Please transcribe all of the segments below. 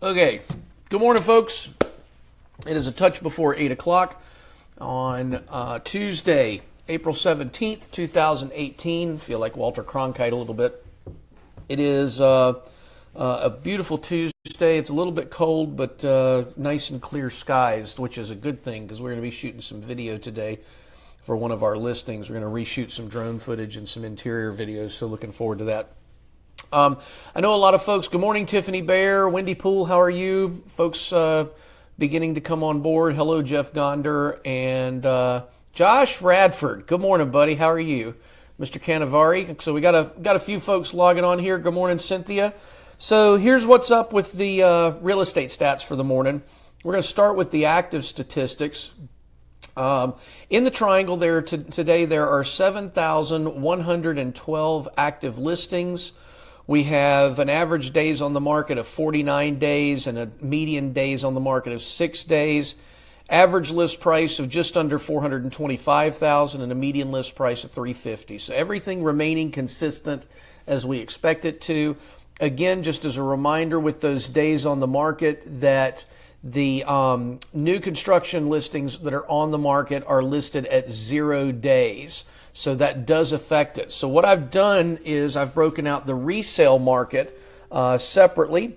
Okay, good morning, folks. It is a touch before 8 o'clock on Tuesday, April 17th, 2018. Feel like Walter Cronkite a little bit. It is a beautiful Tuesday. It's a little bit cold, but nice and clear skies, which is a good thing because we're going to be shooting some video today for one of our listings. We're going to reshoot some drone footage and some interior videos, so looking forward to that. I know a lot of folks. Good morning, Tiffany Bear, Wendy Poole. How are you? Folks beginning to come on board. Hello, Jeff Gonder and Josh Radford. Good morning, buddy. How are you? Mr. Canavari. So we got a few folks logging on here. Good morning, Cynthia. So here's what's up with the real estate stats for the morning. We're going to start with the active statistics. In the triangle there today, there are 7,112 active listings. We have an average days on the market of 49 days and a median days on the market of 6 days. Average list price of just under $425,000 and a median list price of $350,000. So everything remaining consistent as we expect it to. Again, just as a reminder with those days on the market that the new construction listings that are on the market are listed at 0 days. So that does affect it. So what I've done is I've broken out the resale market separately.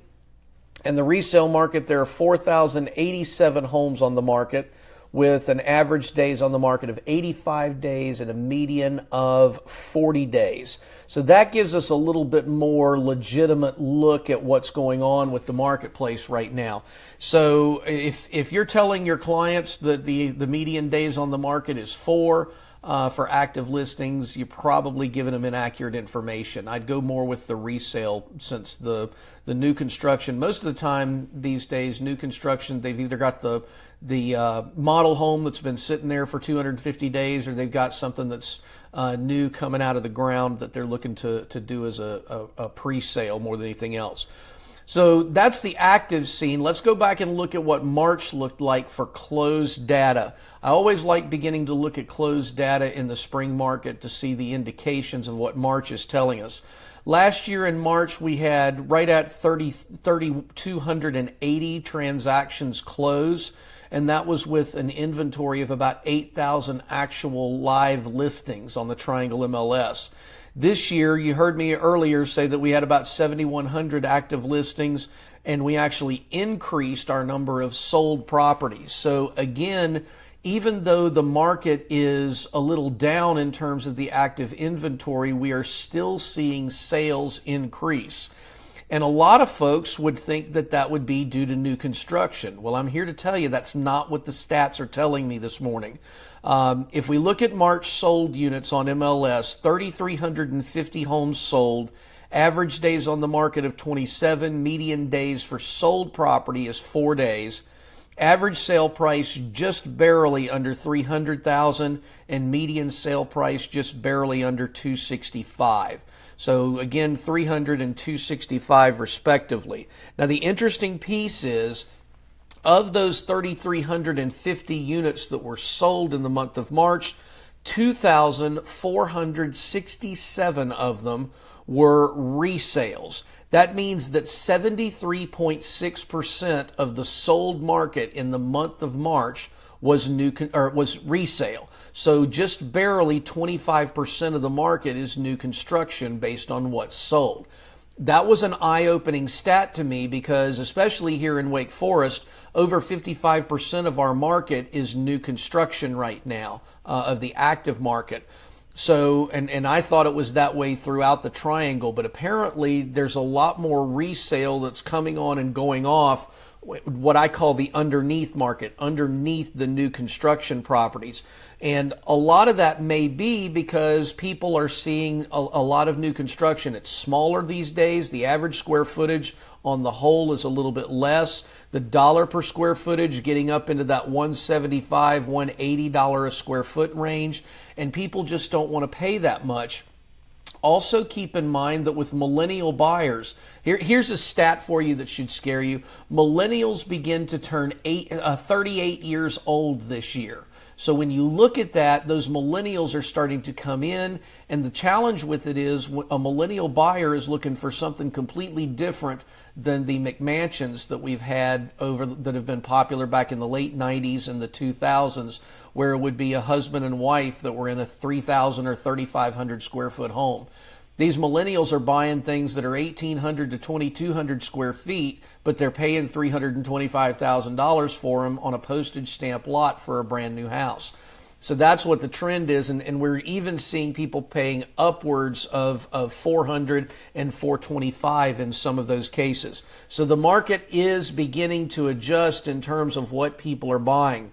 And the resale market, there are 4,087 homes on the market with an average days on the market of 85 days and a median of 40 days. So that gives us a little bit more legitimate look at what's going on with the marketplace right now. So if you're telling your clients that the median days on the market is 4 for active listings, you're probably giving them inaccurate information. I'd go more with the resale since the new construction, most of the time these days, new construction, they've either got the model home that's been sitting there for 250 days or they've got something that's new coming out of the ground that they're looking to do as a pre-sale more than anything else. So that's the active scene. Let's go back and look at what March looked like for closed data. I always like beginning to look at closed data in the spring market to see the indications of what March is telling us. Last year in March, we had right at 3,280 transactions close, and that was with an inventory of about 8,000 actual live listings on the Triangle MLS. This year, you heard me earlier say that we had about 7,100 active listings, and we actually increased our number of sold properties. So again, even though the market is a little down in terms of the active inventory, we are still seeing sales increase. And a lot of folks would think that that would be due to new construction. Well, I'm here to tell you that's not what the stats are telling me this morning. If we look at March sold units on MLS, 3,350 homes sold, average days on the market of 27, median days for sold property is 4 days. Average sale price just barely under $300,000 and median sale price just barely under $265,000. So again, $300,000 and $265,000 respectively. Now the interesting piece is, of those 3,350 units that were sold in the month of March, 2,467 of them were resales. That means that 73.6% of the sold market in the month of March was resale. So just barely 25% of the market is new construction based on what's sold. That was an eye-opening stat to me because, especially here in Wake Forest, over 55% of our market is new construction right now, of the active market. So, and I thought it was that way throughout the triangle, but apparently there's a lot more resale that's coming on and going off, what I call the underneath market, underneath the new construction properties. And a lot of that may be because people are seeing a lot of new construction. It's smaller these days. The average square footage on the whole is a little bit less. The dollar per square footage getting up into that $175, $180 a square foot range, and people just don't want to pay that much. Also keep in mind that with millennial buyers, here's a stat for you that should scare you. Millennials begin to turn 38 years old this year. So when you look at that, those millennials are starting to come in, and the challenge with it is a millennial buyer is looking for something completely different than the McMansions that we've had that have been popular back in the late 90s and the 2000s, where it would be a husband and wife that were in a 3,000 or 3,500 square foot home. These millennials are buying things that are 1,800 to 2,200 square feet, but they're paying $325,000 for them on a postage stamp lot for a brand new house. So that's what the trend is, and we're even seeing people paying upwards of $400 and $425 in some of those cases. So the market is beginning to adjust in terms of what people are buying.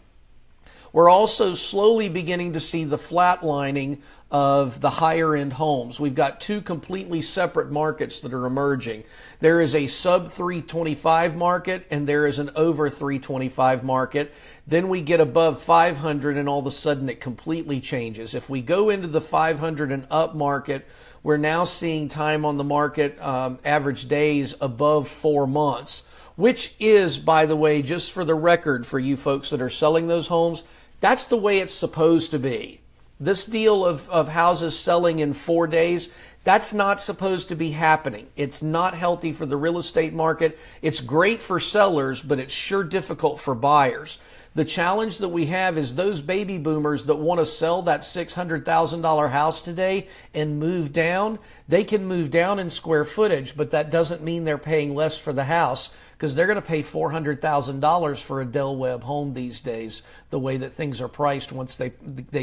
We're also slowly beginning to see the flatlining of the higher end homes. We've got two completely separate markets that are emerging. There is a sub 325 market and there is an over 325 market. Then we get above 500 and all of a sudden it completely changes. If we go into the 500 and up market, we're now seeing time on the market, average days above 4 months, which is, by the way, just for the record for you folks that are selling those homes, that's the way it's supposed to be. This deal of houses selling in 4 days, that's not supposed to be happening. It's not healthy for the real estate market. It's great for sellers, but it's sure difficult for buyers. The challenge that we have is those baby boomers that want to sell that $600,000 house today and move down, they can move down in square footage, but that doesn't mean they're paying less for the house because they're going to pay $400,000 for a Del Webb home these days, the way that things are priced once they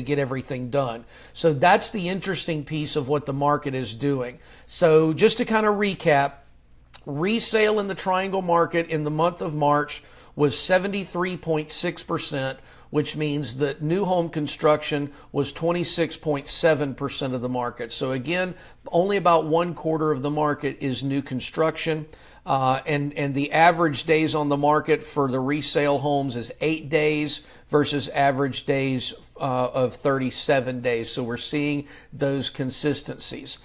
get everything done. So that's the interesting piece of what the market is doing. So just to kind of recap, resale in the Triangle market in the month of March was 73.6%, which means that new home construction was 26.7% of the market. So again, only about 1/4 of the market is new construction. And the average days on the market for the resale homes is 8 days versus average days of 37 days. So we're seeing those consistencies.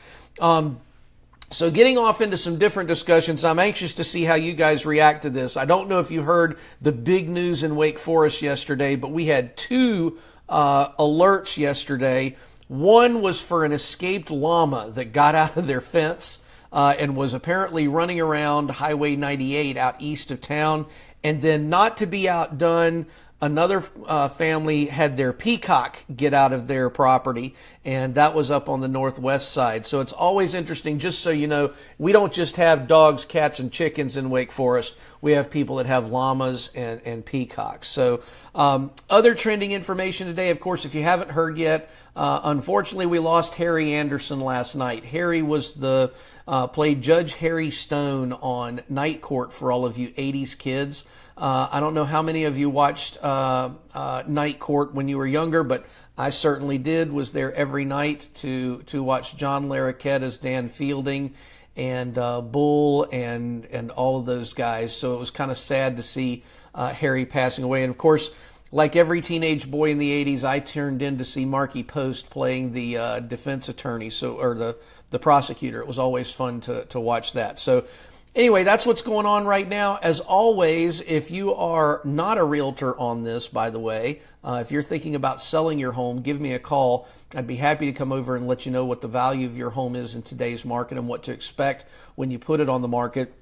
So getting off into some different discussions, I'm anxious to see how you guys react to this. I don't know if you heard the big news in Wake Forest yesterday, but we had two alerts yesterday. One was for an escaped llama that got out of their fence and was apparently running around Highway 98 out east of town. And then, not to be outdone, another family had their peacock get out of their property, and that was up on the northwest side. So it's always interesting, just so you know, we don't just have dogs, cats, and chickens in Wake Forest. We have people that have llamas and peacocks. So other trending information today, of course, if you haven't heard yet, unfortunately we lost Harry Anderson last night. Harry was played Judge Harry Stone on Night Court for all of you 80s kids. I don't know how many of you watched Night Court when you were younger, but I certainly did. Was there every night to watch John Larroquette as Dan Fielding and Bull and all of those guys. So it was kind of sad to see Harry passing away. And of course, like every teenage boy in the 80s, I turned in to see Marky Post playing the defense attorney, or the prosecutor. It was always fun to watch that. So anyway, that's what's going on right now. As always, if you are not a realtor on this, by the way, if you're thinking about selling your home, give me a call. I'd be happy to come over and let you know what the value of your home is in today's market and what to expect when you put it on the market.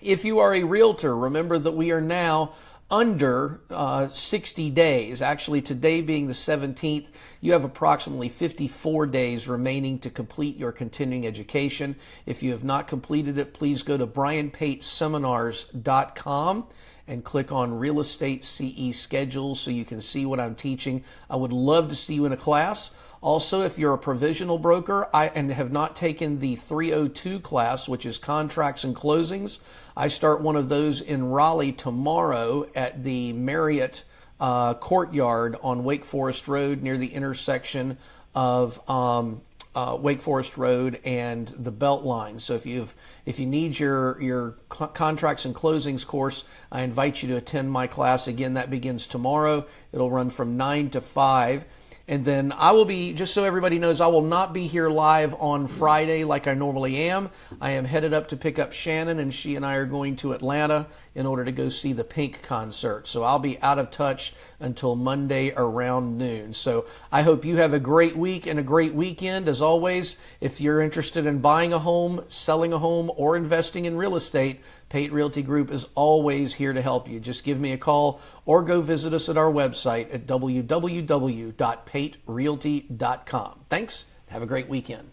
If you are a realtor, remember that we are now under 60 days. Actually, today being the 17th, you have approximately 54 days remaining to complete your continuing education. If you have not completed it, please go to brianpateseminars.com and click on Real Estate CE Schedule so you can see what I'm teaching. I would love to see you in a class. Also, if you're a provisional broker and have not taken the 302 class, which is contracts and closings, I start one of those in Raleigh tomorrow at the Marriott Courtyard on Wake Forest Road near the intersection of Wake Forest Road and the Beltline. So if you need your contracts and closings course, I invite you to attend my class. Again, that begins tomorrow. It'll run from 9 to 5. And then I will be, just so everybody knows, I will not be here live on Friday like I normally am. I am headed up to pick up Shannon, and she and I are going to Atlanta in order to go see the Pink concert. So I'll be out of touch until Monday around noon. So I hope you have a great week and a great weekend. As always, if you're interested in buying a home, selling a home, or investing in real estate, Pate Realty Group is always here to help you. Just give me a call or go visit us at our website at www.paterealty.com. Thanks. Have a great weekend.